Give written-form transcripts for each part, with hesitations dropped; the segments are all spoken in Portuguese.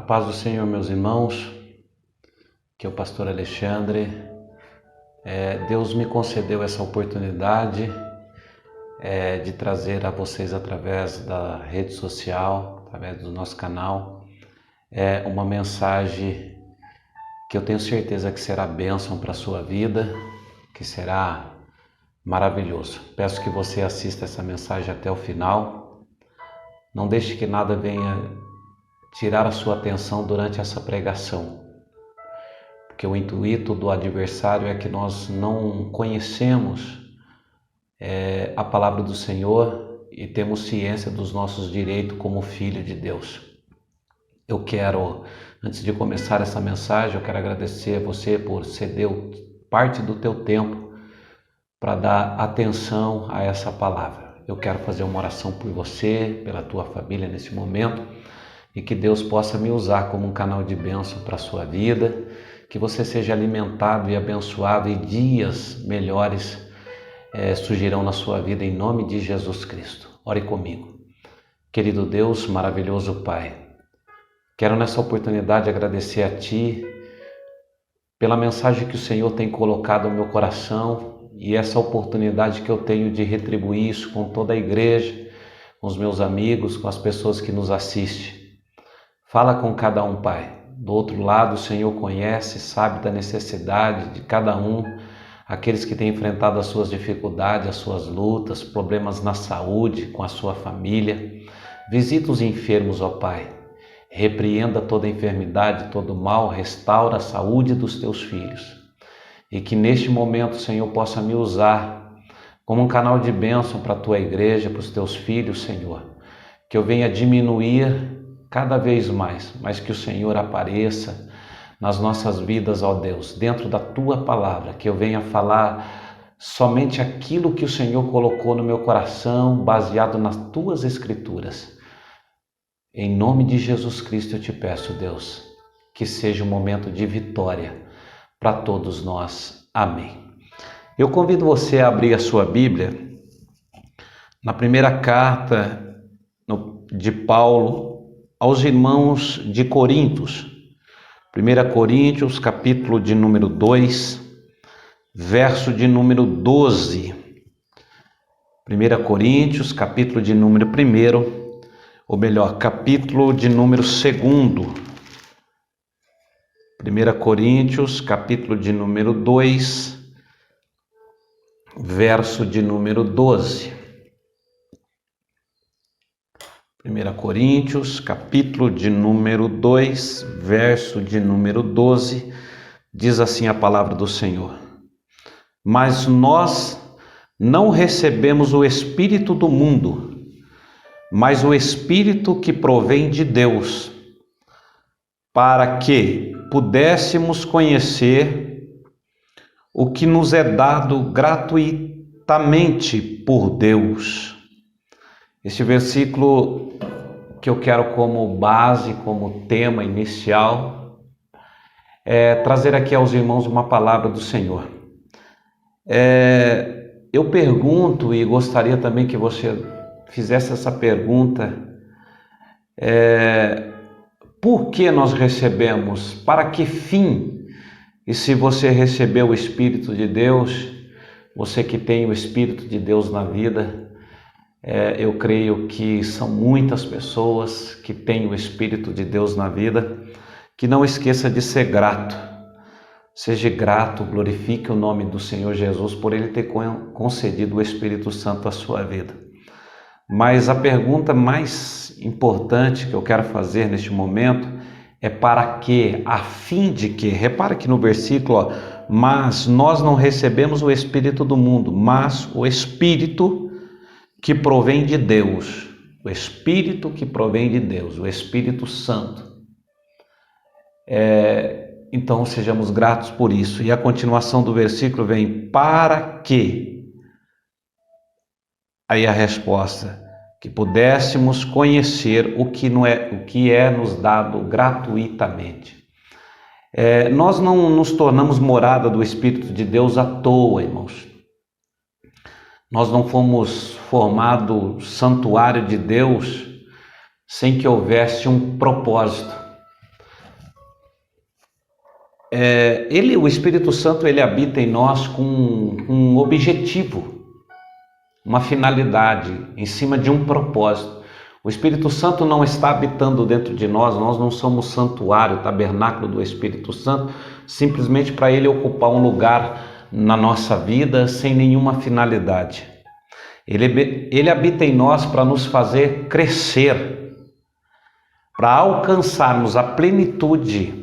paz do Senhor, meus irmãos, que é o pastor Alexandre. Deus me concedeu essa oportunidade de trazer a vocês através da rede social, através do nosso canal, uma mensagem que eu tenho certeza que será bênção para a sua vida, que será maravilhoso. Peço que você assista essa mensagem até o final. Não deixe que nada venha tirar a sua atenção durante essa pregação, porque o intuito do adversário é que nós não conhecemos a palavra do Senhor e temos ciência dos nossos direitos como filho de Deus. Eu quero, antes de começar essa mensagem, eu quero agradecer a você por ceder parte do teu tempo para dar atenção a essa palavra. Eu quero fazer uma oração por você, pela tua família nesse momento, e que Deus possa me usar como um canal de bênção para a sua vida, que você seja alimentado e abençoado e dias melhores surgirão na sua vida em nome de Jesus Cristo. Ore comigo. Querido Deus, maravilhoso Pai, quero nessa oportunidade agradecer a Ti pela mensagem que o Senhor tem colocado no meu coração e essa oportunidade que eu tenho de retribuir isso com toda a igreja, com os meus amigos, com as pessoas que nos assistem. Fala com cada um, Pai. Do outro lado, o Senhor conhece, sabe da necessidade de cada um, aqueles que têm enfrentado as suas dificuldades, as suas lutas, problemas na saúde, com a sua família. Visita os enfermos, ó Pai. Repreenda toda enfermidade, todo mal, restaura a saúde dos teus filhos. E que neste momento o Senhor possa me usar como um canal de bênção para a tua igreja, para os teus filhos, Senhor. Que eu venha diminuir cada vez mais, mas que o Senhor apareça nas nossas vidas, ó Deus, dentro da Tua palavra, que eu venha falar somente aquilo que o Senhor colocou no meu coração, baseado nas Tuas Escrituras. Em nome de Jesus Cristo eu te peço, Deus, que seja um momento de vitória para todos nós. Amém. Eu convido você a abrir a sua Bíblia na primeira carta de Paulo aos irmãos de Coríntios, 1 Coríntios, capítulo de número 2, verso de número 12. 1 Coríntios, capítulo de número 1, ou melhor, capítulo de número 2. 1 Coríntios, capítulo de número 2, verso de número 12. 1 Coríntios, capítulo de número 2, verso de número 12, diz assim a palavra do Senhor: Mas nós não recebemos o Espírito do mundo, mas o Espírito que provém de Deus, para que pudéssemos conhecer o que nos é dado gratuitamente por Deus. Este versículo que eu quero como base, como tema inicial, trazer aqui aos irmãos uma palavra do Senhor. Eu pergunto e gostaria também que você fizesse essa pergunta: por que nós recebemos? Para que fim? E se você recebeu o Espírito de Deus, você que tem o Espírito de Deus na vida, eu creio que são muitas pessoas que têm o Espírito de Deus na vida, que não esqueça de ser grato. Seja grato, glorifique o nome do Senhor Jesus por Ele ter concedido o Espírito Santo à sua vida. Mas a pergunta mais importante que eu quero fazer neste momento é para quê? A fim de quê? Repara que no versículo, mas nós não recebemos o Espírito do mundo, mas o Espírito que provém de Deus, o Espírito que provém de Deus, o Espírito Santo. Então sejamos gratos por isso. E a continuação do versículo vem: para que? Aí a resposta: que pudéssemos conhecer o que é nos dado gratuitamente. Nós não nos tornamos morada do Espírito de Deus à toa, irmãos. Nós não fomos formados santuário de Deus sem que houvesse um propósito. o Espírito Santo, ele habita em nós com um objetivo, uma finalidade, em cima de um propósito. O Espírito Santo não está habitando dentro de nós não somos santuário, tabernáculo do Espírito Santo, simplesmente para ele ocupar um lugar na nossa vida sem nenhuma finalidade. Ele habita em nós para nos fazer crescer, para alcançarmos a plenitude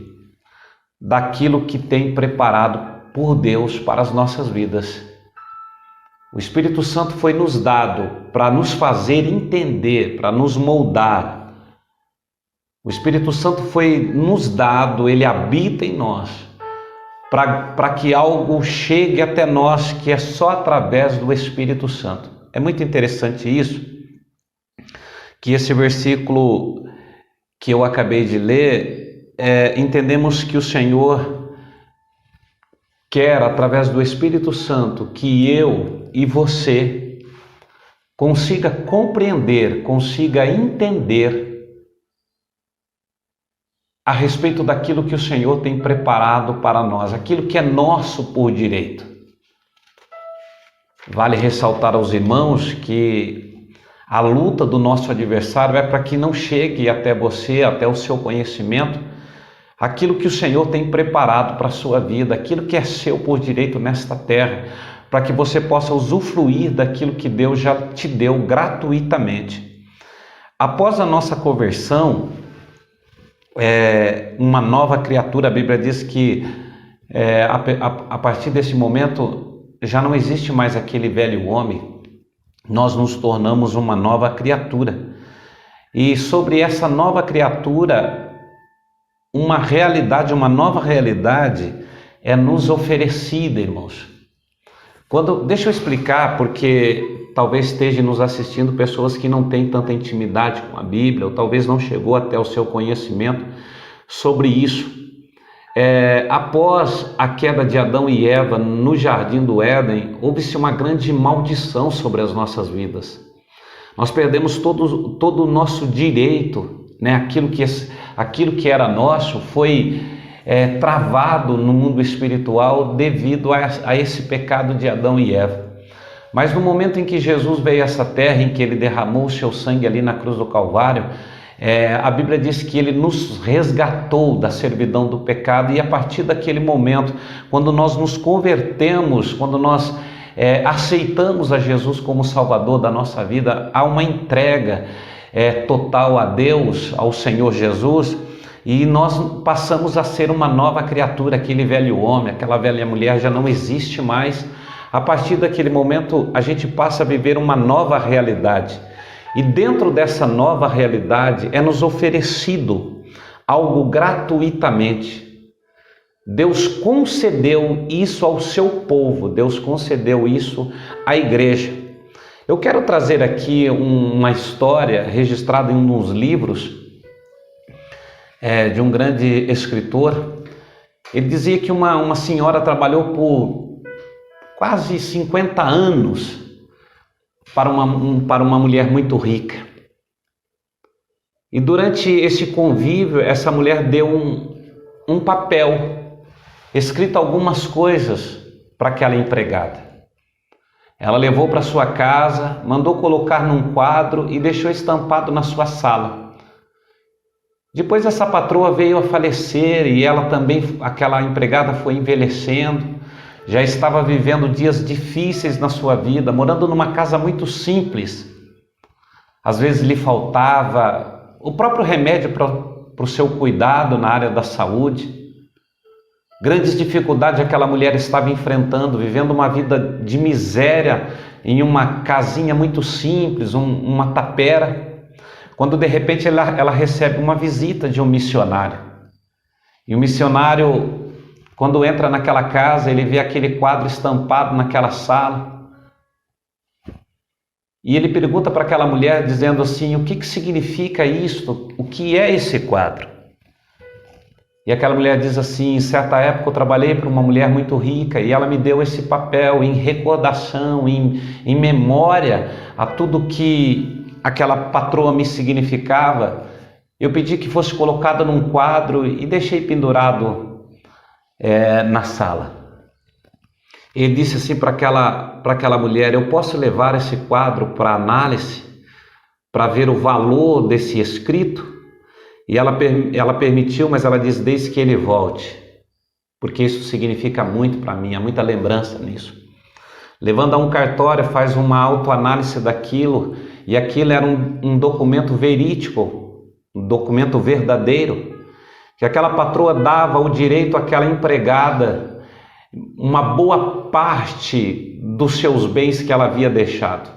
daquilo que tem preparado por Deus para as nossas vidas. O Espírito Santo foi nos dado para nos fazer entender, para nos moldar. O Espírito Santo foi nos dado, ele habita em nós, para que algo chegue até nós que é só através do Espírito Santo. É muito interessante isso, que esse versículo que eu acabei de ler, entendemos que o Senhor quer, através do Espírito Santo, que eu e você consiga compreender, consiga entender a respeito daquilo que o Senhor tem preparado para nós, aquilo que é nosso por direito. Vale ressaltar aos irmãos que a luta do nosso adversário é para que não chegue até você, até o seu conhecimento, aquilo que o Senhor tem preparado para a sua vida, aquilo que é seu por direito nesta terra, para que você possa usufruir daquilo que Deus já te deu gratuitamente. Após a nossa conversão, uma nova criatura, a Bíblia diz que a partir desse momento já não existe mais aquele velho homem, nós nos tornamos uma nova criatura. E sobre essa nova criatura, uma nova realidade é nos oferecida, irmãos. Deixa eu explicar, porque talvez esteja nos assistindo pessoas que não têm tanta intimidade com a Bíblia, ou talvez não chegou até o seu conhecimento sobre isso. Após a queda de Adão e Eva no Jardim do Éden, houve-se uma grande maldição sobre as nossas vidas. Nós perdemos todo o nosso direito, né? Aquilo que era nosso foi travado no mundo espiritual devido a esse pecado de Adão e Eva. Mas no momento em que Jesus veio a essa terra, em que ele derramou o seu sangue ali na cruz do Calvário, a Bíblia diz que ele nos resgatou da servidão do pecado, e a partir daquele momento, quando nós nos convertemos, quando nós aceitamos a Jesus como Salvador da nossa vida, há uma entrega total a Deus, ao Senhor Jesus, e nós passamos a ser uma nova criatura. Aquele velho homem, aquela velha mulher já não existe mais. A partir daquele momento a gente passa a viver uma nova realidade, e dentro dessa nova realidade é nos oferecido algo gratuitamente. Deus concedeu isso ao seu povo, Deus concedeu isso à igreja. Eu quero trazer aqui uma história registrada em um dos livros de um grande escritor. Ele dizia que uma senhora trabalhou por quase 50 anos para uma mulher muito rica. E durante esse convívio, essa mulher deu um papel, escrito algumas coisas para aquela empregada. Ela levou para sua casa, mandou colocar num quadro e deixou estampado na sua sala. Depois essa patroa veio a falecer e ela também, aquela empregada, foi envelhecendo. Já estava vivendo dias difíceis na sua vida, morando numa casa muito simples. Às vezes lhe faltava o próprio remédio para o seu cuidado na área da saúde. Grandes dificuldades aquela mulher estava enfrentando, vivendo uma vida de miséria em uma casinha muito simples, uma tapera, quando de repente ela recebe uma visita de um missionário. E o missionário, quando entra naquela casa, ele vê aquele quadro estampado naquela sala. E ele pergunta para aquela mulher, dizendo assim: o que significa isto? O que é esse quadro? E aquela mulher diz assim: em certa época eu trabalhei para uma mulher muito rica e ela me deu esse papel em recordação, em memória a tudo que aquela patroa me significava. Eu pedi que fosse colocado num quadro e deixei pendurado na sala. Ele disse assim para aquela mulher: eu posso levar esse quadro para análise, para ver o valor desse escrito? E ela permitiu, mas ela disse: desde que ele volte, porque isso significa muito para mim, há muita lembrança nisso. Levando a um cartório, faz uma autoanálise daquilo, e aquilo era um documento verídico, um documento verdadeiro, que aquela patroa dava o direito àquela empregada uma boa parte dos seus bens que ela havia deixado.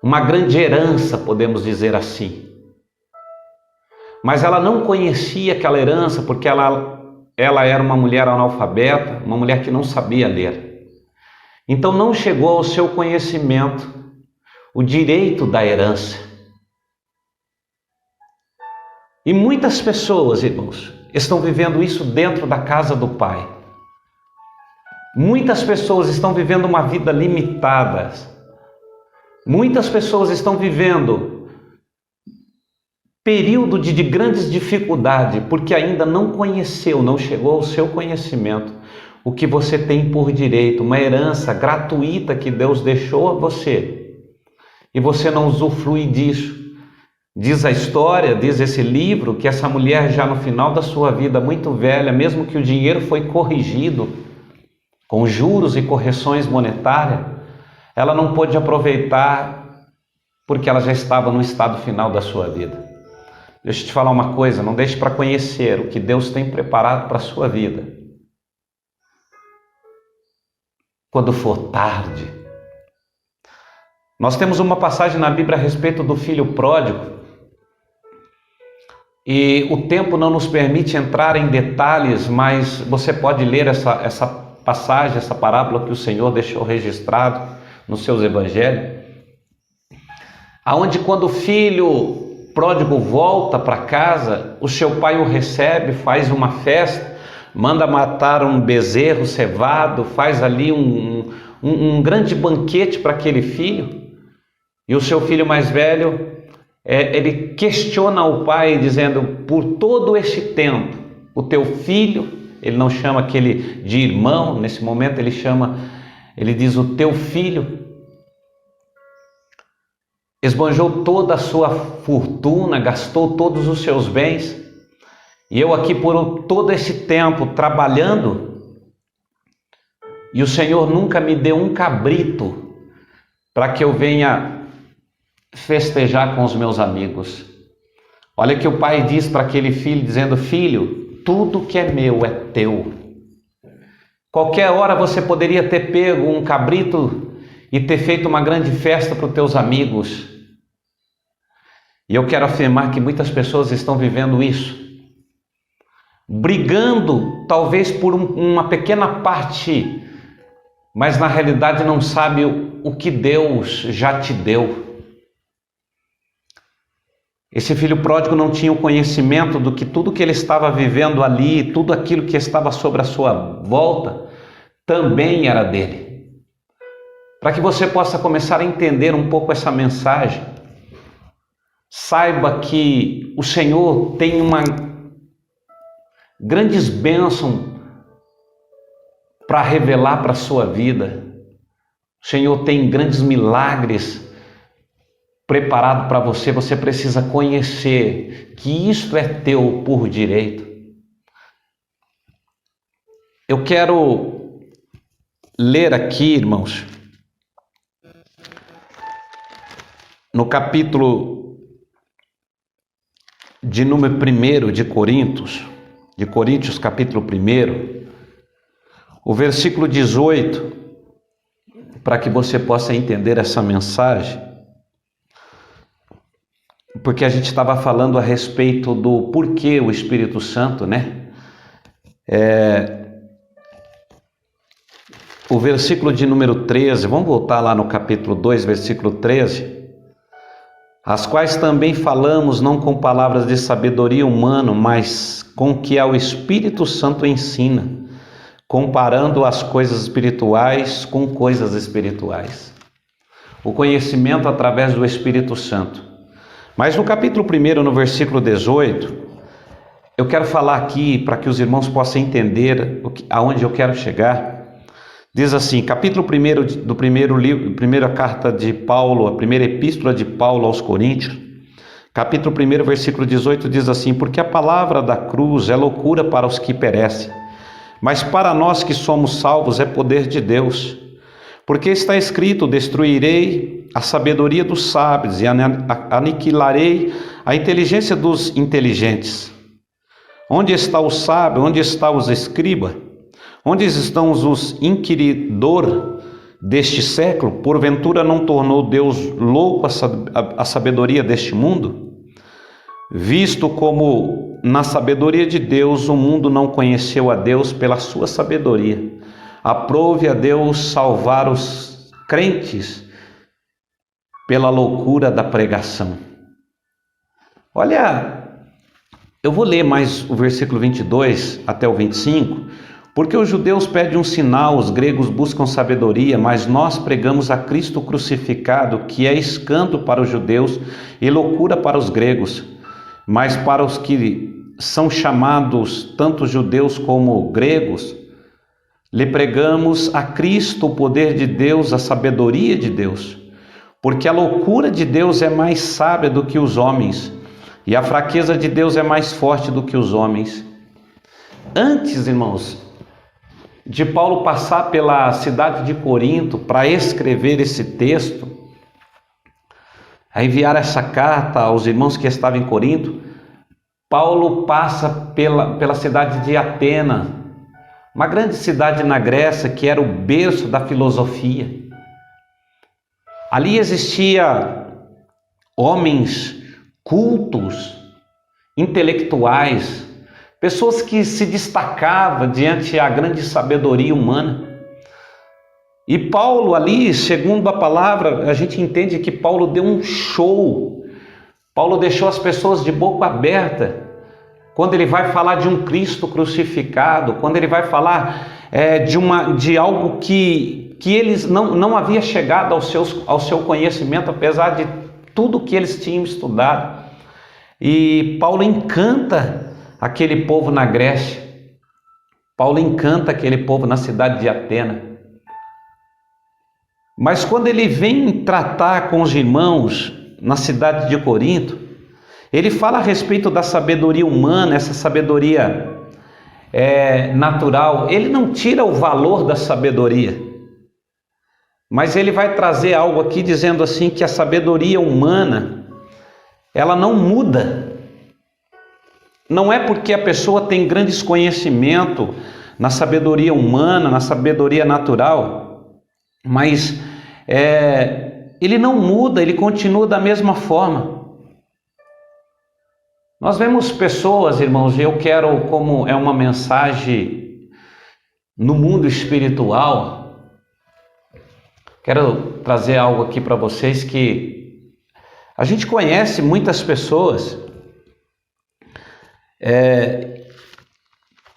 Uma grande herança, podemos dizer assim. Mas ela não conhecia aquela herança porque ela era uma mulher analfabeta, uma mulher que não sabia ler. Então não chegou ao seu conhecimento o direito da herança. E muitas pessoas, irmãos, estão vivendo isso dentro da casa do Pai. Muitas pessoas estão vivendo uma vida limitada. Muitas pessoas estão vivendo período de grandes dificuldades, porque ainda não conheceu, não chegou ao seu conhecimento o que você tem por direito, uma herança gratuita que Deus deixou a você, e você não usufrui disso. Diz a história, diz esse livro, que essa mulher já no final da sua vida, muito velha, mesmo que o dinheiro foi corrigido, com juros e correções monetárias, ela não pôde aproveitar porque ela já estava no estado final da sua vida. Deixa eu te falar uma coisa, não deixe para conhecer o que Deus tem preparado para a sua vida quando for tarde. Nós temos uma passagem na Bíblia a respeito do filho pródigo, e o tempo não nos permite entrar em detalhes, mas você pode ler essa passagem, essa parábola que o Senhor deixou registrado nos seus evangelhos, aonde quando o filho pródigo volta para casa, o seu pai o recebe, faz uma festa, manda matar um bezerro cevado, faz ali um grande banquete para aquele filho, e o seu filho mais velho, ele questiona o pai dizendo: por todo esse tempo, o teu filho, ele não chama aquele de irmão, nesse momento ele diz o teu filho, esbanjou toda a sua fortuna, gastou todos os seus bens, e eu aqui por todo esse tempo trabalhando, e o Senhor nunca me deu um cabrito para que eu venha festejar com os meus amigos. Olha que o pai diz para aquele filho, dizendo: filho, tudo que é meu é teu. Qualquer hora você poderia ter pego um cabrito e ter feito uma grande festa para os teus amigos. E eu quero afirmar que muitas pessoas estão vivendo isso, brigando talvez por uma pequena parte, mas na realidade não sabe o que Deus já te deu. Esse filho pródigo não tinha o conhecimento do que tudo que ele estava vivendo ali, tudo aquilo que estava sobre a sua volta, também era dele. Para que você possa começar a entender um pouco essa mensagem, saiba que o Senhor tem grandes bênçãos para revelar para a sua vida. O Senhor tem grandes milagres preparado para você. Você precisa conhecer que isto é teu por direito. Eu quero ler aqui, irmãos, no capítulo de número 1 de Coríntios capítulo 1, o versículo 18, para que você possa entender essa mensagem. Porque a gente estava falando a respeito do porquê o Espírito Santo, né? O versículo de número 13, vamos voltar lá no capítulo 2, versículo 13. As quais também falamos não com palavras de sabedoria humana, mas com o que ao Espírito Santo ensina, comparando as coisas espirituais com coisas espirituais. O conhecimento através do Espírito Santo. Mas no capítulo 1, no versículo 18, eu quero falar aqui para que os irmãos possam entender aonde eu quero chegar. Diz assim, capítulo 1 do primeiro livro, primeira carta de Paulo, a primeira epístola de Paulo aos Coríntios, capítulo 1, versículo 18, diz assim: porque a palavra da cruz é loucura para os que perecem, mas para nós que somos salvos é poder de Deus. Porque está escrito: destruirei a sabedoria dos sábios e aniquilarei a inteligência dos inteligentes. Onde está o sábio? Onde está os escriba? Onde estão os inquiridor deste século? Porventura não tornou Deus louco a sabedoria deste mundo? Visto como na sabedoria de Deus o mundo não conheceu a Deus pela sua sabedoria, aprove a Deus salvar os crentes pela loucura da pregação. Olha, eu vou ler mais o versículo 22 até o 25, porque os judeus pedem um sinal, os gregos buscam sabedoria, mas nós pregamos a Cristo crucificado, que é escândalo para os judeus e loucura para os gregos. Mas para os que são chamados, tanto judeus como gregos, lhe pregamos a Cristo, o poder de Deus, a sabedoria de Deus. Porque a loucura de Deus é mais sábia do que os homens, e a fraqueza de Deus é mais forte do que os homens. Antes, irmãos, de Paulo passar pela cidade de Corinto para escrever esse texto, a enviar essa carta aos irmãos que estavam em Corinto, Paulo passa pela cidade de Atenas, uma grande cidade na Grécia que era o berço da filosofia. Ali existia homens cultos, intelectuais, pessoas que se destacavam diante da grande sabedoria humana. E Paulo ali, segundo a palavra, a gente entende que Paulo deu um show. Paulo deixou as pessoas de boca aberta quando ele vai falar de um Cristo crucificado, quando ele vai falar de algo que eles não havia chegado ao seu conhecimento, apesar de tudo que eles tinham estudado. E Paulo encanta aquele povo na Grécia, Paulo encanta aquele povo na cidade de Atenas. Mas quando ele vem tratar com os irmãos na cidade de Corinto, ele fala a respeito da sabedoria humana, essa sabedoria natural. Ele não tira o valor da sabedoria, mas ele vai trazer algo aqui dizendo assim que a sabedoria humana, ela não muda. Não é porque a pessoa tem grandes conhecimentos na sabedoria humana, na sabedoria natural, mas ele não muda, ele continua da mesma forma. Nós vemos pessoas, irmãos, e eu quero, como é uma mensagem no mundo espiritual, quero trazer algo aqui para vocês que a gente conhece muitas pessoas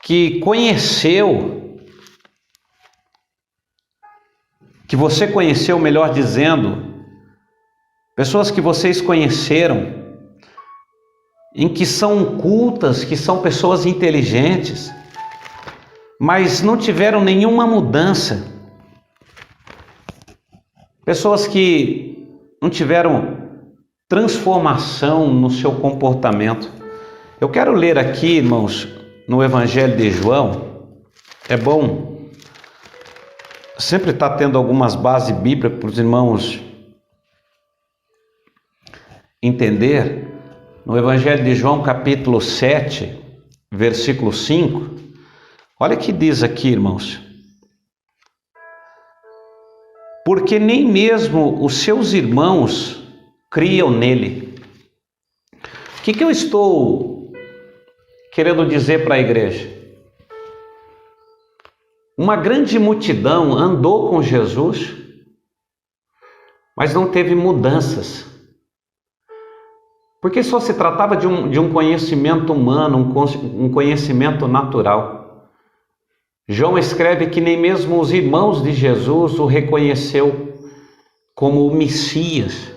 que conheceu, que você conheceu, melhor dizendo, pessoas que vocês conheceram, em que são cultas, que são pessoas inteligentes, mas não tiveram nenhuma mudança. Pessoas que não tiveram transformação no seu comportamento. Eu quero ler aqui, irmãos, no Evangelho de João. É bom sempre estar tendo algumas bases bíblicas para os irmãos entender. No Evangelho de João, capítulo 7, versículo 5, olha o que diz aqui, irmãos. Porque nem mesmo os seus irmãos criam nele. O que eu estou querendo dizer para a igreja? Uma grande multidão andou com Jesus, mas não teve mudanças. Porque só se tratava de um conhecimento humano, um conhecimento natural. João escreve que nem mesmo os irmãos de Jesus o reconheceu como o Messias.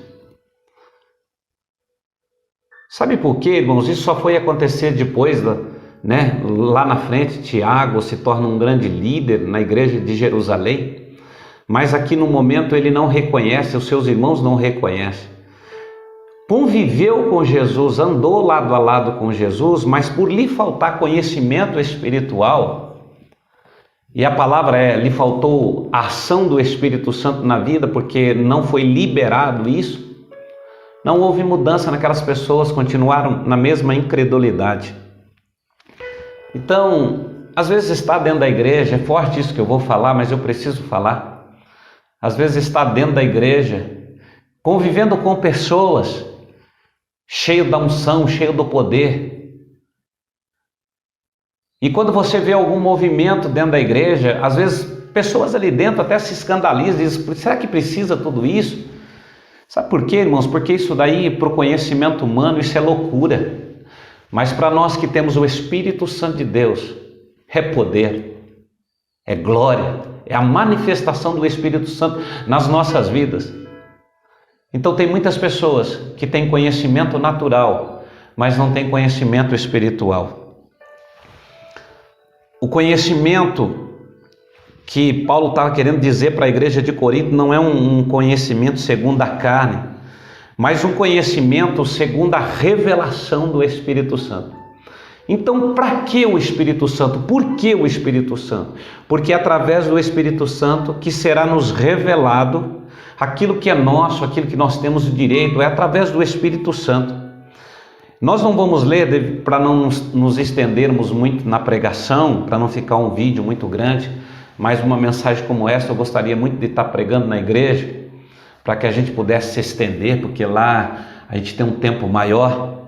Sabe por quê, irmãos? Isso só foi acontecer depois né? Lá na frente, Tiago se torna um grande líder na igreja de Jerusalém, mas aqui no momento ele não reconhece, os seus irmãos não reconhecem. Conviveu com Jesus, andou lado a lado com Jesus, mas por lhe faltar conhecimento espiritual, e a palavra é, lhe faltou a ação do Espírito Santo na vida, porque não foi liberado isso, não houve mudança naquelas pessoas, continuaram na mesma incredulidade. Então, às vezes está dentro da igreja, é forte isso que eu vou falar, mas eu preciso falar. Às vezes está dentro da igreja, convivendo com pessoas, cheio da unção, cheio do poder. E quando você vê algum movimento dentro da igreja, às vezes pessoas ali dentro até se escandalizam, dizem, será que precisa tudo isso? Sabe por quê, irmãos? Porque isso daí, para o conhecimento humano, isso é loucura. Mas para nós que temos o Espírito Santo de Deus, é poder, é glória, é a manifestação do Espírito Santo nas nossas vidas. Então tem muitas pessoas que têm conhecimento natural, mas não têm conhecimento espiritual. O conhecimento que Paulo estava querendo dizer para a igreja de Corinto não é um conhecimento segundo a carne, mas um conhecimento segundo a revelação do Espírito Santo. Então, para que o Espírito Santo? Por que o Espírito Santo? Porque é através do Espírito Santo que será nos revelado aquilo que é nosso, aquilo que nós temos o direito, é através do Espírito Santo. Nós não vamos ler para não nos estendermos muito na pregação, para não ficar um vídeo muito grande, mas uma mensagem como essa eu gostaria muito de estar pregando na igreja, para que a gente pudesse se estender, porque lá a gente tem um tempo maior.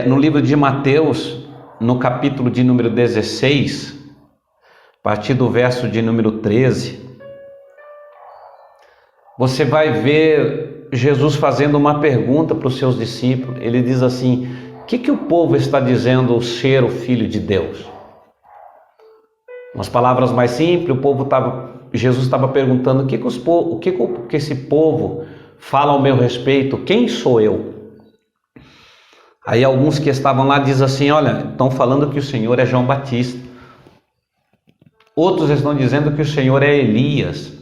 No livro de Mateus, no capítulo de número 16, a partir do verso de número 13, você vai ver Jesus fazendo uma pergunta para os seus discípulos. Ele diz assim, o que o povo está dizendo ser o Filho de Deus? Umas palavras mais simples, Jesus estava perguntando, o que esse povo fala ao meu respeito? Quem sou eu? Aí alguns que estavam lá dizem assim, olha, estão falando que o Senhor é João Batista. Outros estão dizendo que o Senhor é Elias.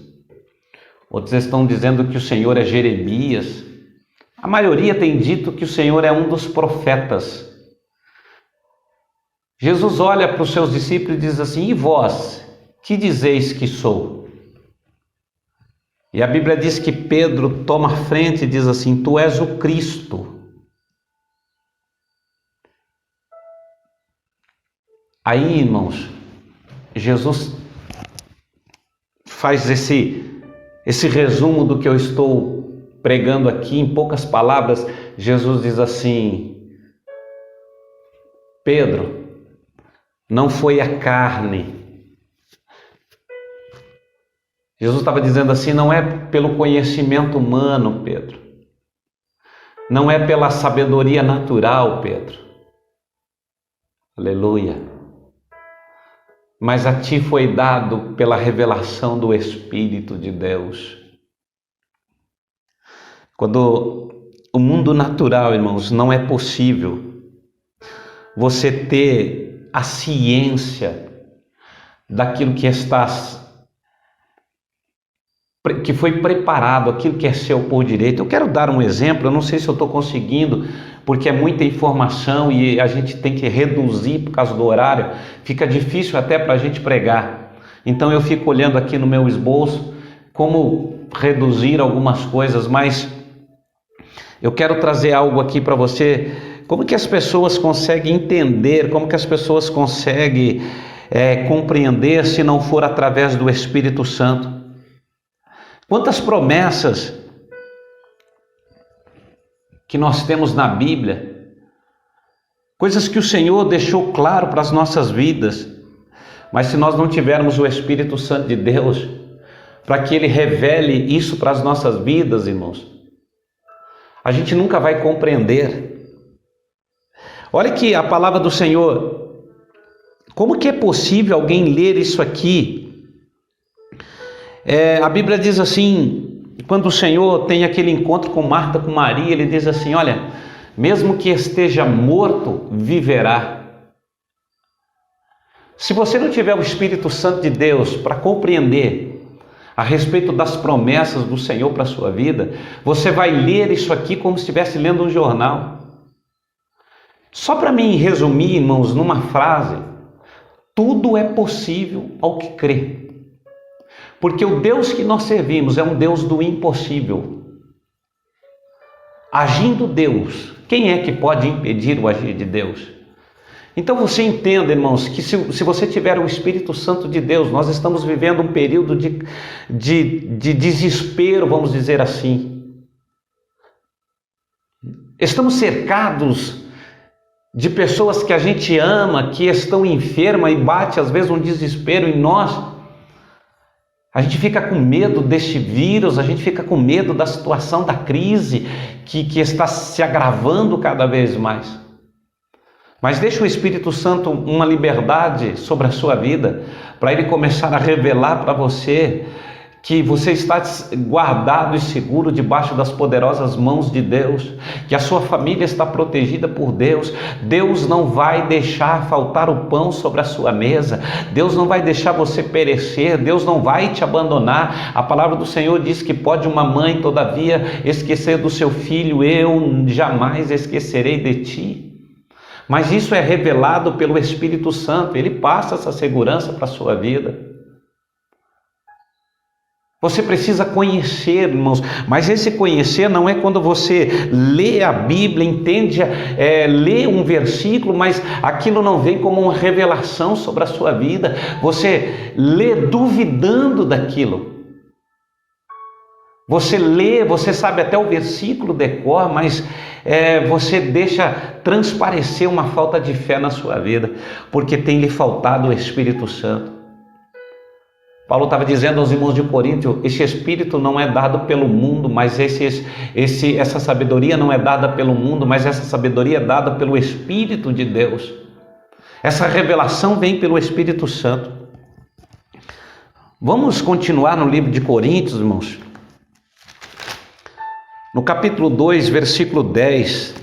Outros estão dizendo que o Senhor é Jeremias. A maioria tem dito que o Senhor é um dos profetas. Jesus olha para os seus discípulos e diz assim, e vós, que dizeis que sou? E a Bíblia diz que Pedro toma a frente e diz assim, tu és o Cristo. Aí, irmãos, Jesus faz esse resumo do que eu estou pregando aqui em poucas palavras. Jesus diz assim, Pedro, não foi a carne. Jesus estava dizendo assim, não é pelo conhecimento humano, Pedro. Não é pela sabedoria natural, Pedro. Aleluia. Mas a ti foi dado pela revelação do Espírito de Deus. Quando o mundo natural, irmãos, não é possível você ter a ciência daquilo que foi preparado, aquilo que é seu por direito. Eu quero dar um exemplo, eu não sei se eu estou conseguindo, porque é muita informação e a gente tem que reduzir por causa do horário, fica difícil até para a gente pregar. Então eu fico olhando aqui no meu esboço como reduzir algumas coisas, mas eu quero trazer algo aqui para você, como que as pessoas conseguem entender, como que as pessoas conseguem compreender se não for através do Espírito Santo. Quantas promessas que nós temos na Bíblia, coisas que o Senhor deixou claro para as nossas vidas, mas se nós não tivermos o Espírito Santo de Deus, para que Ele revele isso para as nossas vidas, irmãos, a gente nunca vai compreender. Olha que a palavra do Senhor, como que é possível alguém ler isso aqui? A Bíblia diz assim, quando o Senhor tem aquele encontro com Marta, com Maria, Ele diz assim, olha, mesmo que esteja morto, viverá. Se você não tiver o Espírito Santo de Deus para compreender a respeito das promessas do Senhor para a sua vida, você vai ler isso aqui como se estivesse lendo um jornal. Só para mim resumir, irmãos, numa frase: tudo é possível ao que crê. Porque o Deus que nós servimos é um Deus do impossível. Agindo Deus, quem é que pode impedir o agir de Deus? Então você entenda, irmãos, que se você tiver o Espírito Santo de Deus, nós estamos vivendo um período de desespero, vamos dizer assim. Estamos cercados de pessoas que a gente ama, que estão enfermas, e bate às vezes um desespero em nós. A gente fica com medo deste vírus, a gente fica com medo da situação da crise que está se agravando cada vez mais. Mas deixa o Espírito Santo uma liberdade sobre a sua vida, para ele começar a revelar para você que você está guardado e seguro debaixo das poderosas mãos de Deus, que a sua família está protegida por Deus. Deus não vai deixar faltar o pão sobre a sua mesa, Deus não vai deixar você perecer, Deus não vai te abandonar. A palavra do Senhor diz que pode uma mãe, todavia, esquecer do seu filho, eu jamais esquecerei de ti. Mas isso é revelado pelo Espírito Santo, ele passa essa segurança para a sua vida. Você precisa conhecer, irmãos, mas esse conhecer não é quando você lê a Bíblia, entende, lê um versículo, mas aquilo não vem como uma revelação sobre a sua vida. Você lê duvidando daquilo. Você lê, você sabe até o versículo decor, mas você deixa transparecer uma falta de fé na sua vida, porque tem lhe faltado o Espírito Santo. Paulo estava dizendo aos irmãos de Corinto: esse Espírito não é dado pelo mundo, mas essa sabedoria não é dada pelo mundo, mas essa sabedoria é dada pelo Espírito de Deus. Essa revelação vem pelo Espírito Santo. Vamos continuar no livro de Coríntios, irmãos. No capítulo 2, versículo 10.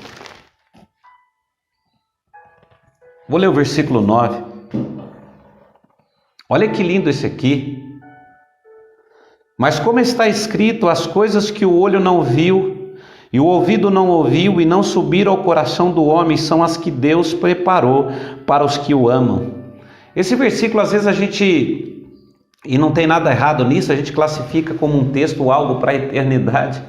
Vou ler o versículo 9. Olha que lindo esse aqui. Mas como está escrito, as coisas que o olho não viu, e o ouvido não ouviu, e não subiram ao coração do homem, são as que Deus preparou para os que o amam. Esse versículo, às vezes a gente, e não tem nada errado nisso, a gente classifica como um texto algo para a eternidade.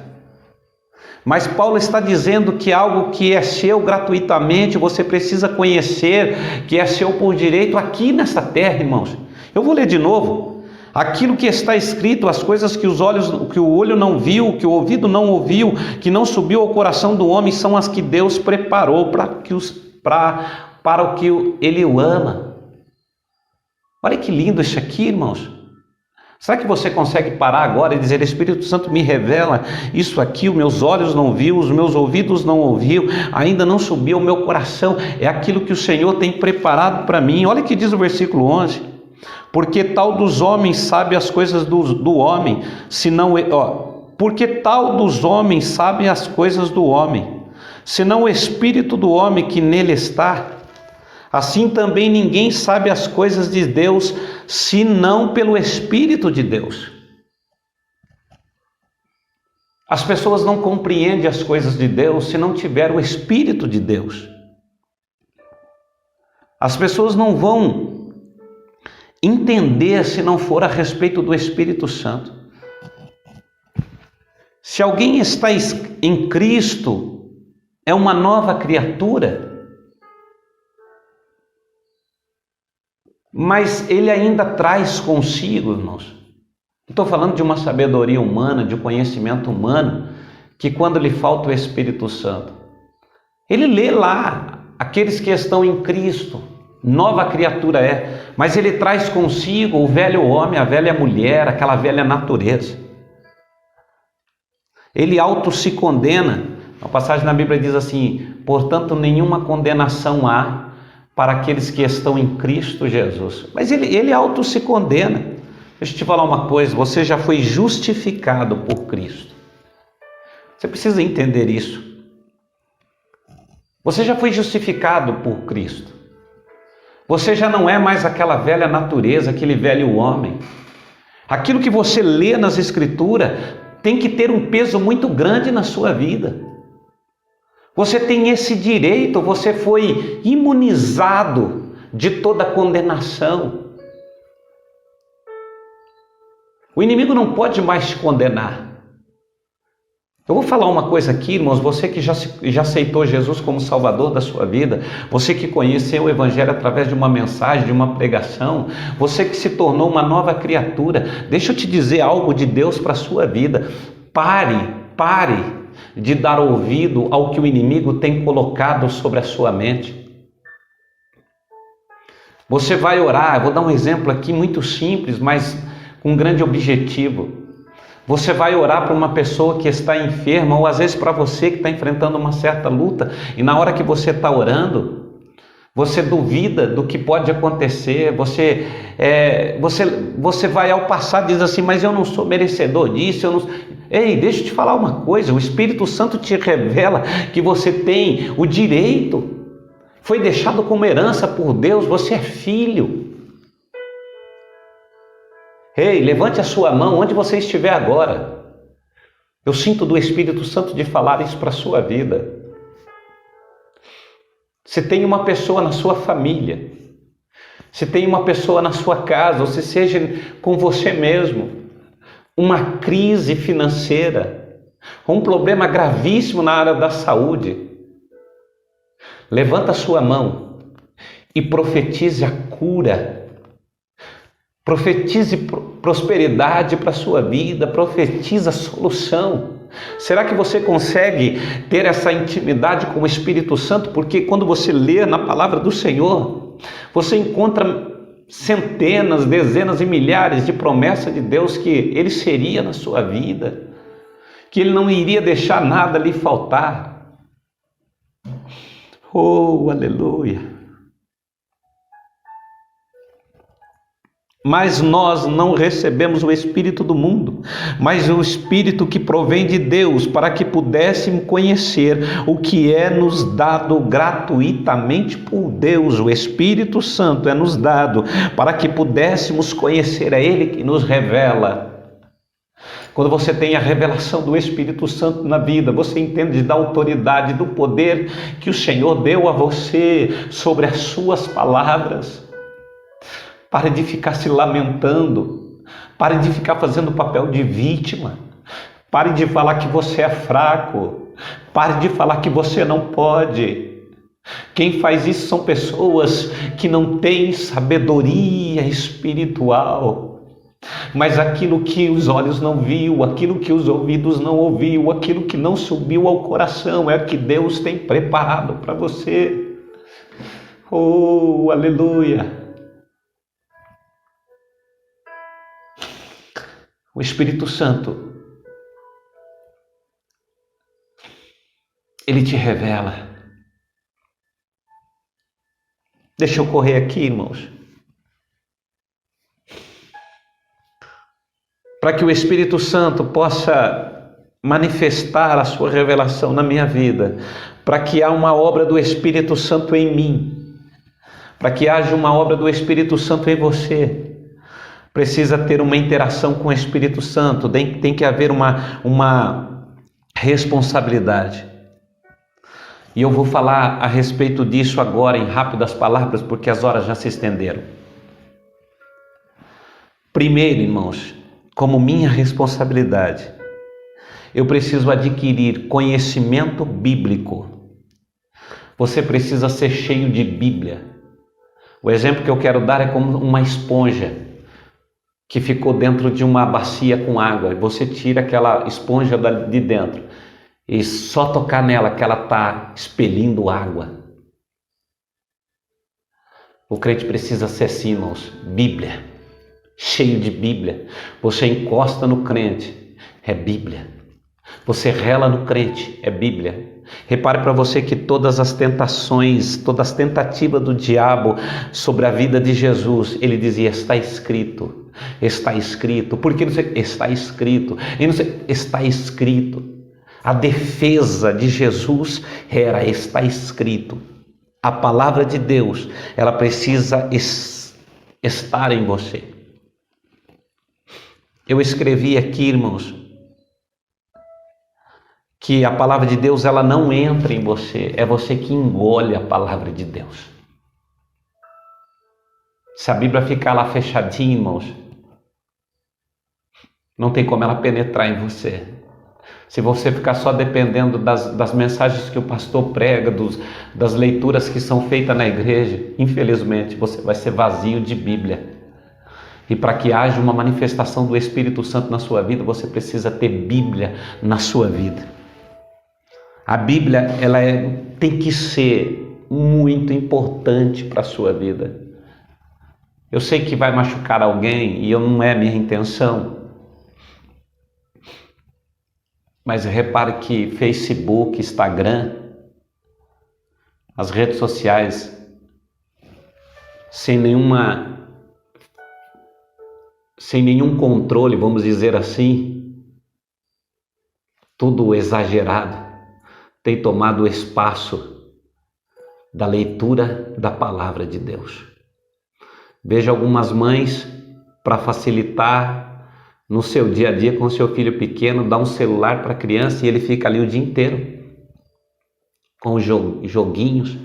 Mas Paulo está dizendo que algo que é seu gratuitamente, você precisa conhecer, que é seu por direito aqui nessa terra, irmãos. Eu vou ler de novo. Aquilo que está escrito, as coisas que o olho não viu, que o ouvido não ouviu, que não subiu ao coração do homem, são as que Deus preparou para o que ele o ama. Olha que lindo isso aqui, irmãos. Será que você consegue parar agora e dizer: Espírito Santo, me revela isso aqui, os meus olhos não viu, os meus ouvidos não ouviu, ainda não subiu ao meu coração, é aquilo que o Senhor tem preparado para mim. Olha o que diz o versículo 11: porque tal dos homens sabe as coisas do homem, porque tal dos homens sabe as coisas do homem, senão o Espírito do homem que nele está. Assim também ninguém sabe as coisas de Deus, senão pelo Espírito de Deus. As pessoas não compreendem as coisas de Deus se não tiver o Espírito de Deus. As pessoas não vão entender se não for a respeito do Espírito Santo. Se alguém está em Cristo, é uma nova criatura. Mas ele ainda traz consigo, irmãos. Estou falando de uma sabedoria humana, de um conhecimento humano, que quando lhe falta o Espírito Santo, ele lê lá, aqueles que estão em Cristo, nova criatura é, mas ele traz consigo o velho homem, a velha mulher, aquela velha natureza. Ele auto se condena. A passagem na Bíblia diz assim: portanto, nenhuma condenação há para aqueles que estão em Cristo Jesus. Mas ele auto se condena. Deixa eu te falar uma coisa: você já foi justificado por Cristo. Você precisa entender isso. Você já foi justificado por Cristo. Você já não é mais aquela velha natureza, aquele velho homem. Aquilo que você lê nas Escrituras tem que ter um peso muito grande na sua vida. Você tem esse direito, você foi imunizado de toda condenação. O inimigo não pode mais te condenar. Eu vou falar uma coisa aqui, irmãos, você que já aceitou Jesus como Salvador da sua vida, você que conheceu o Evangelho através de uma mensagem, de uma pregação, você que se tornou uma nova criatura, deixa eu te dizer algo de Deus para a sua vida. Pare de dar ouvido ao que o inimigo tem colocado sobre a sua mente. Você vai orar, eu vou dar um exemplo aqui muito simples, mas com um grande objetivo. Você vai orar para uma pessoa que está enferma, ou às vezes para você que está enfrentando uma certa luta, e na hora que você está orando, você duvida do que pode acontecer, você vai ao passado e diz assim, mas eu não sou merecedor disso, eu não... Ei, deixa eu te falar uma coisa, o Espírito Santo te revela que você tem o direito, foi deixado como herança por Deus, você é filho. Ei, levante a sua mão onde você estiver agora. Eu sinto do Espírito Santo de falar isso para a sua vida. Se tem uma pessoa na sua família, se tem uma pessoa na sua casa, ou se seja com você mesmo, uma crise financeira, um problema gravíssimo na área da saúde, levanta a sua mão e profetize a cura. Profetize prosperidade para a sua vida, profetize a solução. Será que você consegue ter essa intimidade com o Espírito Santo? Porque quando você lê na palavra do Senhor, você encontra centenas, dezenas e milhares de promessas de Deus que Ele seria na sua vida, que Ele não iria deixar nada lhe faltar. Oh, aleluia! Mas nós não recebemos o Espírito do mundo, mas o Espírito que provém de Deus, para que pudéssemos conhecer o que é nos dado gratuitamente por Deus. O Espírito Santo é nos dado para que pudéssemos conhecer a Ele que nos revela. Quando você tem a revelação do Espírito Santo na vida, você entende da autoridade, do poder que o Senhor deu a você sobre as suas palavras. Pare de ficar se lamentando, pare de ficar fazendo papel de vítima, pare de falar que você é fraco, pare de falar que você não pode. Quem faz isso são pessoas que não têm sabedoria espiritual, mas aquilo que os olhos não viu, aquilo que os ouvidos não ouviu, aquilo que não subiu ao coração é o que Deus tem preparado para você. Oh, aleluia! O Espírito Santo, Ele te revela. Deixa eu correr aqui, irmãos. Para que o Espírito Santo possa manifestar a sua revelação na minha vida, para que haja uma obra do Espírito Santo em mim, para que haja uma obra do Espírito Santo em você. Precisa ter uma interação com o Espírito Santo, tem que haver uma responsabilidade. E eu vou falar a respeito disso agora em rápidas palavras, porque as horas já se estenderam. Primeiro, irmãos, como minha responsabilidade, eu preciso adquirir conhecimento bíblico. Você precisa ser cheio de Bíblia. O exemplo que eu quero dar é como uma esponja que ficou dentro de uma bacia com água, e você tira aquela esponja de dentro e só tocar nela que ela está expelindo água. O crente precisa ser assim, irmãos, Bíblia, cheio de Bíblia. Você encosta no crente, é Bíblia. Você rela no crente, é Bíblia. Repare para você que todas as tentações, todas as tentativas do diabo sobre a vida de Jesus, ele dizia, está escrito, está escrito. Por que não sei? Está escrito. E não sei, está escrito. A defesa de Jesus era, está escrito. A palavra de Deus, ela precisa estar em você. Eu escrevi aqui, irmãos, que a palavra de Deus, ela não entra em você, é você que engole a palavra de Deus. Se a Bíblia ficar lá fechadinha, irmãos, não tem como ela penetrar em você. Se você ficar só dependendo das mensagens que o pastor prega, das leituras que são feitas na igreja, infelizmente você vai ser vazio de Bíblia. E para que haja uma manifestação do Espírito Santo na sua vida, você precisa ter Bíblia na sua vida. A Bíblia, ela tem que ser muito importante para a sua vida. Eu sei que vai machucar alguém e não é minha intenção. Mas repare que Facebook, Instagram, as redes sociais, sem nenhum controle, vamos dizer assim, tudo exagerado, tem tomado o espaço da leitura da palavra de Deus. Veja algumas mães, para facilitar no seu dia a dia com seu filho pequeno, dá um celular para a criança e ele fica ali o dia inteiro com os joguinhos.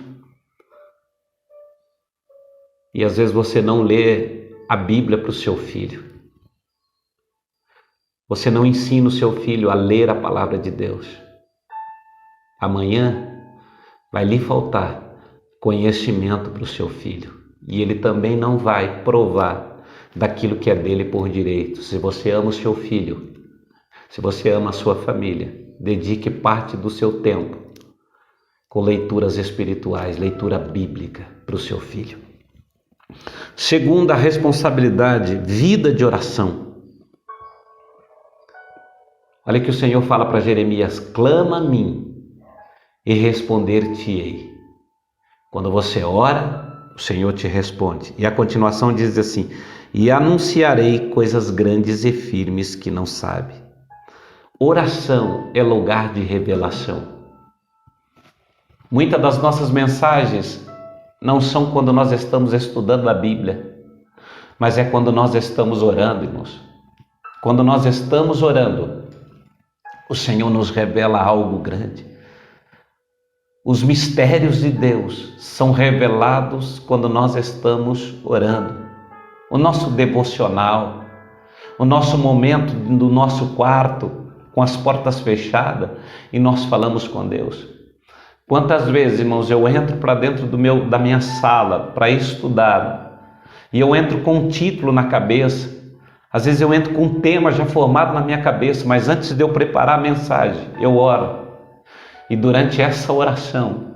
E às vezes você não lê a Bíblia para o seu filho. Você não ensina o seu filho a ler a palavra de Deus. Amanhã vai lhe faltar conhecimento para o seu filho. E ele também não vai provar daquilo que é dele por direito. Se você ama o seu filho, se você ama a sua família, dedique parte do seu tempo com leituras espirituais, leitura bíblica para o seu filho. Segunda responsabilidade, vida de oração. Olha que o Senhor fala para Jeremias: clama a mim e responder-te-ei. Quando você ora, o Senhor te responde. E a continuação diz assim: e anunciarei coisas grandes e firmes que não sabe. Oração é lugar de revelação. Muitas das nossas mensagens não são quando nós estamos estudando a Bíblia, mas é quando nós estamos orando, irmãos. Quando nós estamos orando, o Senhor nos revela algo grande. Os mistérios de Deus são revelados quando nós estamos orando. O nosso devocional, o nosso momento do nosso quarto, com as portas fechadas, e nós falamos com Deus. Quantas vezes, irmãos, eu entro para dentro da minha sala para estudar, e eu entro com um título na cabeça, às vezes eu entro com um tema já formado na minha cabeça, mas antes de eu preparar a mensagem, eu oro. E durante essa oração,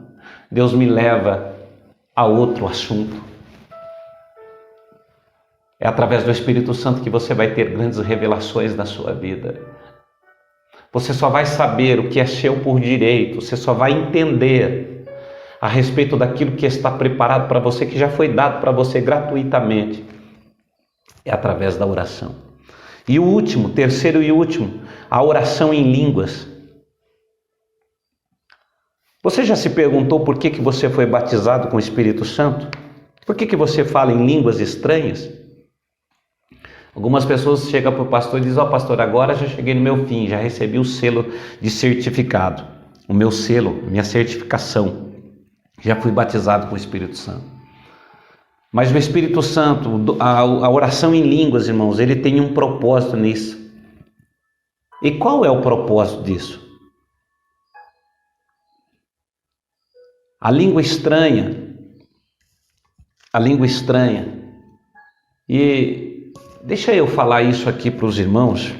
Deus me leva a outro assunto. É através do Espírito Santo que você vai ter grandes revelações na sua vida. Você só vai saber o que é seu por direito, você só vai entender a respeito daquilo que está preparado para você, que já foi dado para você gratuitamente. É através da oração. E o último, terceiro e último, a oração em línguas. Você já se perguntou por que você foi batizado com o Espírito Santo? Por que você fala em línguas estranhas? Algumas pessoas chegam para o pastor e dizem: ó, pastor, agora já cheguei no meu fim, já recebi o selo de certificado, o meu selo, minha certificação, já fui batizado com o Espírito Santo. Mas o Espírito Santo, a oração em línguas, irmãos, ele tem um propósito nisso. E qual é o propósito disso? A língua estranha, e deixa eu falar isso aqui para os irmãos.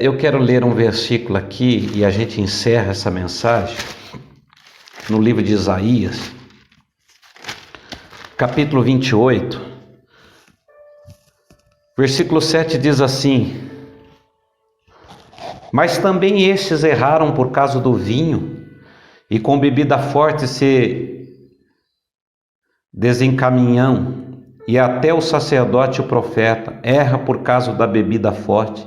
Eu quero ler um versículo aqui e a gente encerra essa mensagem no livro de Isaías, capítulo 28, versículo 7 diz assim: mas também estes erraram por causa do vinho, e com bebida forte se desencaminham, e até o sacerdote e o profeta erra por causa da bebida forte,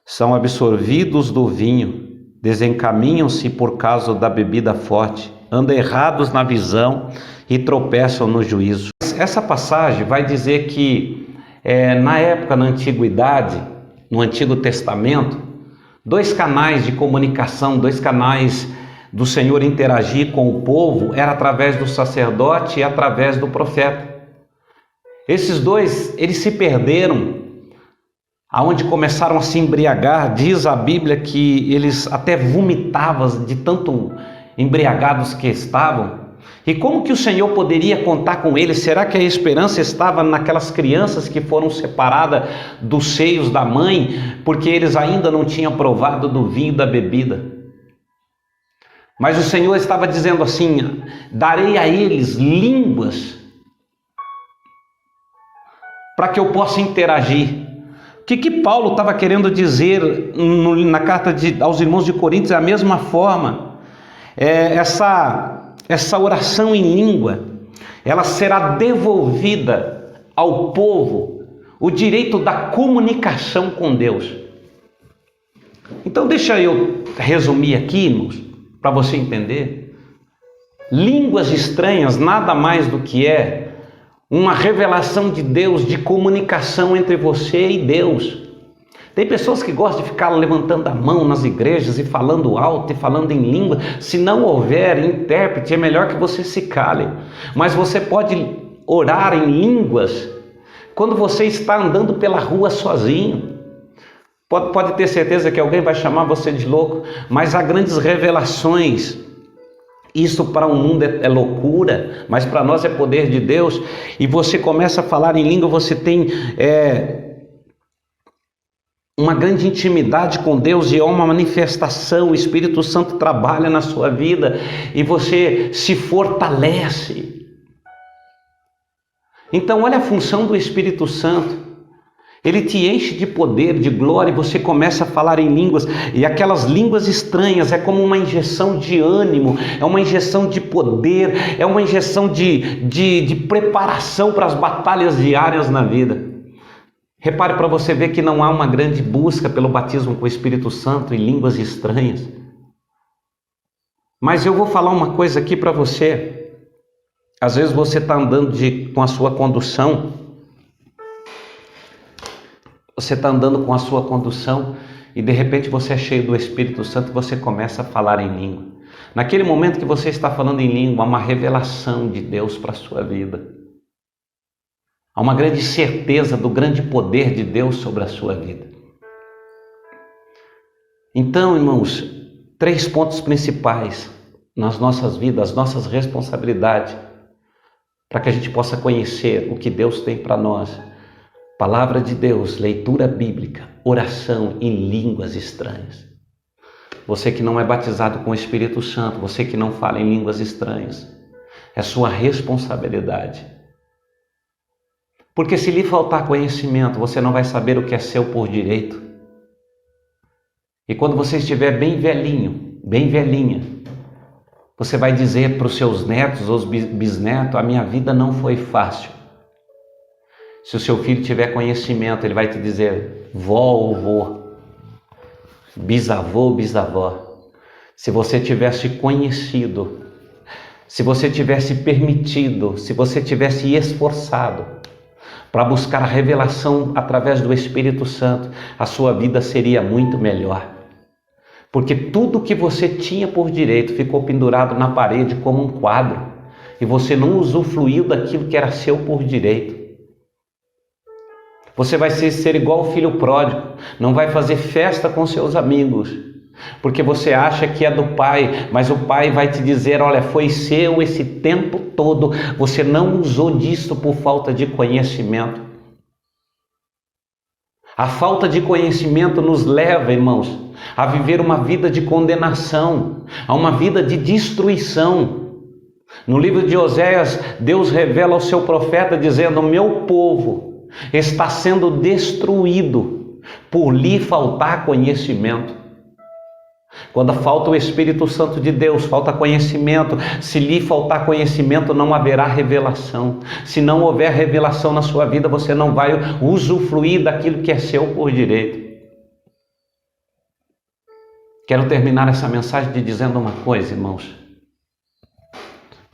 são absorvidos do vinho, desencaminham-se por causa da bebida forte, andam errados na visão e tropeçam no juízo. Essa passagem vai dizer que na época, na antiguidade, no Antigo Testamento, 2 canais de comunicação, 2 canais do Senhor interagir com o povo, era através do sacerdote e através do profeta. Esses 2, eles se perderam, aonde começaram a se embriagar. Diz a Bíblia que eles até vomitavam de tanto embriagados que estavam. E como que o Senhor poderia contar com eles? Será que a esperança estava naquelas crianças que foram separadas dos seios da mãe, porque eles ainda não tinham provado do vinho da bebida? Mas o Senhor estava dizendo assim: darei a eles línguas para que eu possa interagir. O que Paulo estava querendo dizer na carta aos irmãos de Coríntios? É a mesma forma. Essa oração em língua, ela será devolvida ao povo, o direito da comunicação com Deus. Então deixa eu resumir aqui, irmãos, para você entender. Línguas estranhas nada mais do que uma revelação de Deus, de comunicação entre você e Deus. Tem pessoas que gostam de ficar levantando a mão nas igrejas e falando alto e falando em língua. Se não houver intérprete, é melhor que você se cale. Mas você pode orar em línguas quando você está andando pela rua sozinho. Pode ter certeza que alguém vai chamar você de louco, mas há grandes revelações. Isso para o mundo é loucura, mas para nós é poder de Deus. E você começa a falar em língua, você tem uma grande intimidade com Deus e é uma manifestação. O Espírito Santo trabalha na sua vida e você se fortalece. Então olha a função do Espírito Santo. Ele te enche de poder, de glória, e você começa a falar em línguas, e aquelas línguas estranhas é como uma injeção de ânimo, é uma injeção de poder, é uma injeção de preparação para as batalhas diárias na vida. Repare para você ver que não há uma grande busca pelo batismo com o Espírito Santo em línguas estranhas. Mas eu vou falar uma coisa aqui para você. Às vezes você está andando com a sua condução, e de repente você é cheio do Espírito Santo e você começa a falar em língua. Naquele momento que você está falando em língua, há uma revelação de Deus para a sua vida. Há uma grande certeza do grande poder de Deus sobre a sua vida. Então, irmãos, 3 pontos principais nas nossas vidas, as nossas responsabilidades, para que a gente possa conhecer o que Deus tem para nós. Palavra de Deus, leitura bíblica, oração em línguas estranhas. Você que não é batizado com o Espírito Santo, você que não fala em línguas estranhas, é sua responsabilidade. Porque se lhe faltar conhecimento, você não vai saber o que é seu por direito. E quando você estiver bem velhinho, bem velhinha, você vai dizer para os seus netos ou bisnetos: a minha vida não foi fácil. Se o seu filho tiver conhecimento, ele vai te dizer vó ou vô, bisavô ou bisavó. Se você tivesse conhecido, se você tivesse permitido, se você tivesse esforçado para buscar a revelação através do Espírito Santo, a sua vida seria muito melhor. Porque tudo que você tinha por direito ficou pendurado na parede como um quadro, e você não usufruiu daquilo que era seu por direito. Você vai ser igual o filho pródigo, não vai fazer festa com seus amigos, porque você acha que é do pai, mas o pai vai te dizer: olha, foi seu esse tempo todo, você não usou disso por falta de conhecimento. A falta de conhecimento nos leva, irmãos, a viver uma vida de condenação, a uma vida de destruição. No livro de Oséias, Deus revela ao seu profeta dizendo: o meu povo está sendo destruído por lhe faltar conhecimento. Quando falta o Espírito Santo de Deus, falta conhecimento. Se lhe faltar conhecimento, não haverá revelação. Se não houver revelação na sua vida, você não vai usufruir daquilo que é seu por direito. Quero terminar essa mensagem te dizendo uma coisa, irmãos,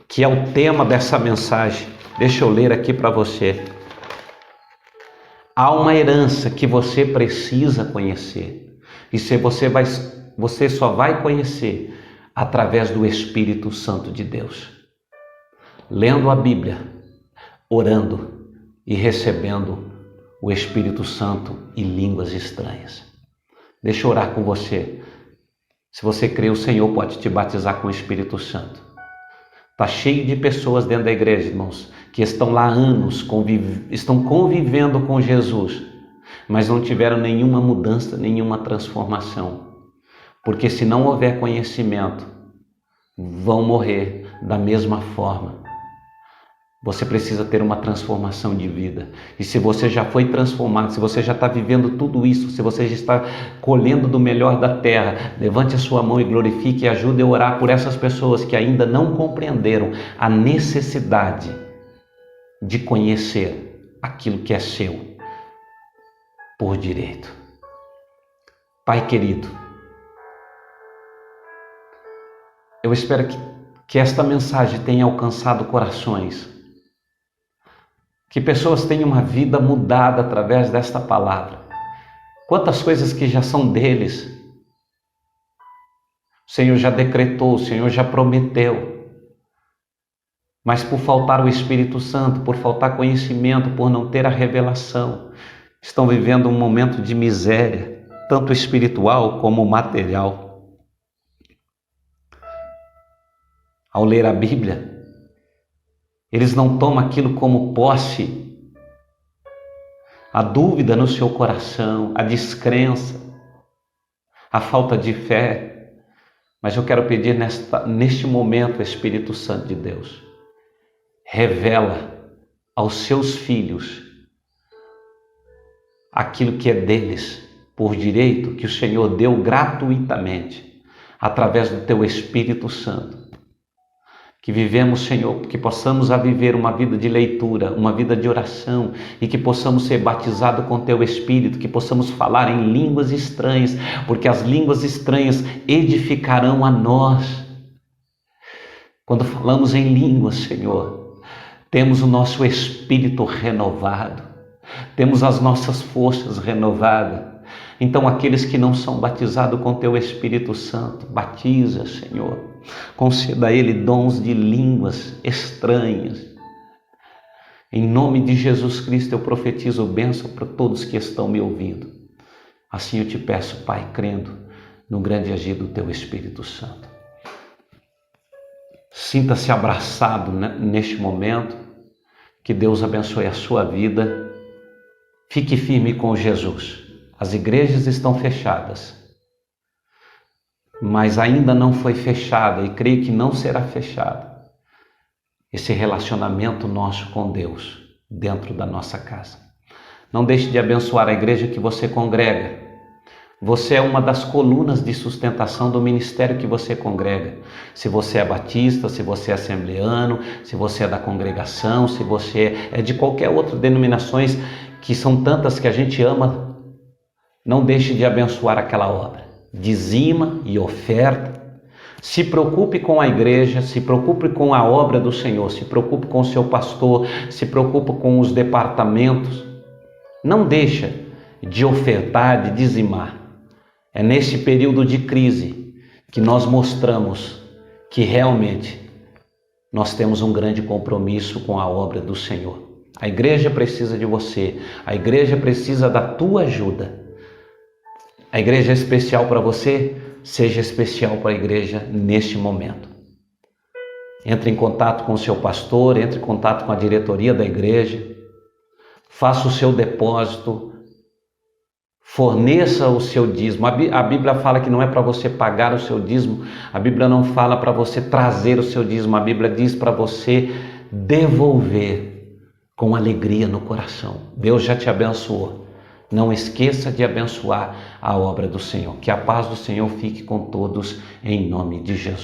que é o tema dessa mensagem. Deixa eu ler aqui para você. Há uma herança que você precisa conhecer. E você só vai conhecer através do Espírito Santo de Deus. Lendo a Bíblia, orando e recebendo o Espírito Santo e línguas estranhas. Deixa eu orar com você. Se você crê, o Senhor pode te batizar com o Espírito Santo. Está cheio de pessoas dentro da igreja, irmãos, que estão lá há anos, estão convivendo com Jesus, mas não tiveram nenhuma mudança, nenhuma transformação. Porque se não houver conhecimento, vão morrer da mesma forma. Você precisa ter uma transformação de vida. E se você já foi transformado, se você já está vivendo tudo isso, se você já está colhendo do melhor da terra, levante a sua mão e glorifique e ajude a orar por essas pessoas que ainda não compreenderam a necessidade de conhecer aquilo que é seu por direito. Pai querido, eu espero que esta mensagem tenha alcançado corações, que pessoas tenham uma vida mudada através desta palavra. Quantas coisas que já são deles, o Senhor já decretou, o Senhor já prometeu, mas por faltar o Espírito Santo, por faltar conhecimento, por não ter a revelação, estão vivendo um momento de miséria, tanto espiritual como material. Ao ler a Bíblia, eles não tomam aquilo como posse. A dúvida no seu coração, a descrença, a falta de fé. Mas eu quero pedir neste momento, Espírito Santo de Deus, revela aos seus filhos aquilo que é deles por direito, que o Senhor deu gratuitamente, através do teu Espírito Santo. Que vivemos, Senhor, que possamos viver uma vida de leitura, uma vida de oração, e que possamos ser batizados com Teu Espírito, que possamos falar em línguas estranhas, porque as línguas estranhas edificarão a nós. Quando falamos em línguas, Senhor, temos o nosso espírito renovado, temos as nossas forças renovadas. Então, aqueles que não são batizados com Teu Espírito Santo, batiza, Senhor. Conceda a ele dons de línguas estranhas. Em nome de Jesus Cristo, eu profetizo bênção para todos que estão me ouvindo. Assim eu te peço, Pai, crendo no grande agir do Teu Espírito Santo. Sinta-se abraçado neste momento. Que Deus abençoe a sua vida. Fique firme com Jesus. As igrejas estão fechadas, mas ainda não foi fechada, e creio que não será fechada, esse relacionamento nosso com Deus dentro da nossa casa. Não deixe de abençoar a igreja que você congrega. Você é uma das colunas de sustentação do ministério que você congrega. Se você é batista, se você é assembleano, se você é da congregação, se você é de qualquer outra denominações, que são tantas que a gente ama, não deixe de abençoar aquela obra. Dizima e oferta. Se preocupe com a igreja, se preocupe com a obra do Senhor, se preocupe com o seu pastor, se preocupe com os departamentos. Não deixa de ofertar, de dizimar. É nesse período de crise que nós mostramos que realmente nós temos um grande compromisso com a obra do Senhor. A igreja precisa de você, a igreja precisa da tua ajuda. A igreja é especial para você, seja especial para a igreja neste momento. Entre em contato com o seu pastor, entre em contato com a diretoria da igreja, faça o seu depósito, forneça o seu dízimo. A Bíblia fala que não é para você pagar o seu dízimo, a Bíblia não fala para você trazer o seu dízimo, a Bíblia diz para você devolver com alegria no coração. Deus já te abençoou. Não esqueça de abençoar a obra do Senhor. Que a paz do Senhor fique com todos, em nome de Jesus.